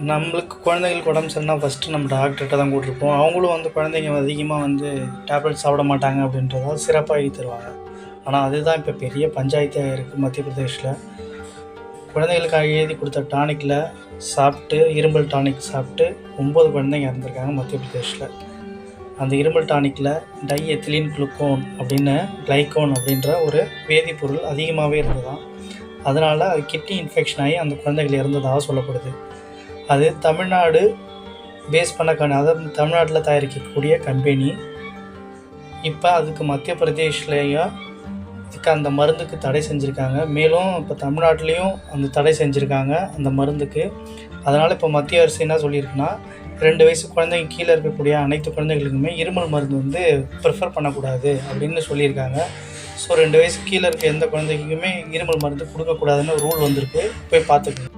நம்மளுக்கு குழந்தைங்களுக்கு உடம்பு சரியில்லைனா ஃபஸ்ட்டு நம்ம டாக்டர்கிட்ட தான் கூட்டிருப்போம். அவங்களும் வந்து குழந்தைங்க அதிகமாக வந்து டேப்லெட் சாப்பிட மாட்டாங்க அப்படின்றதால சிறப்பாக எழுதி தருவாங்க. ஆனால் அதுதான் இப்போ பெரிய பஞ்சாயத்தாக இருக்குது மத்திய பிரதேஷில். குழந்தைகளுக்கு எழுதி கொடுத்த டானிக்கில் சாப்பிட்டு இருமல் டானிக் சாப்பிட்டு 9 குழந்தைங்க இறந்துருக்காங்க மத்திய பிரதேஷில். அந்த இருமல் டானிக்கில் டை எத்திலீன் குளுக்கோன் அப்படின்னு கிளைக்கோன் அப்படின்ற ஒரு வேதிப்பொருள் அதிகமாகவே இருந்ததாம். அதனால் அது கிட்னி இன்ஃபெக்ஷன் ஆகி அந்த குழந்தைகள் இறந்ததாக சொல்லப்படுது. அது தமிழ்நாடு பேஸ் பண்ண அதாவது தமிழ்நாட்டில் தயாரிக்கக்கூடிய கம்பெனி. இப்போ அதுக்கு மத்திய பிரதேஷ்லேயும் இதுக்கு அந்த மருந்துக்கு தடை செஞ்சுருக்காங்க. மேலும் இப்போ தமிழ்நாட்டிலையும் அந்த தடை செஞ்சுருக்காங்க அந்த மருந்துக்கு. அதனால் இப்போ மத்திய அரசு என்ன சொல்லியிருக்குன்னா 2 வயசு குழந்தைங்க கீழே இருக்கக்கூடிய அனைத்து குழந்தைகளுக்குமே இருமல் மருந்து வந்து ப்ரிஃபர் பண்ணக்கூடாது அப்படின்னு சொல்லியிருக்காங்க. ஸோ 2 வயசு கீழே இருக்க எந்த குழந்தைக்குமே இருமல் மருந்து கொடுக்கக்கூடாதுன்னு ரூல் வந்திருக்கு. போய் பார்த்துக்கோங்க.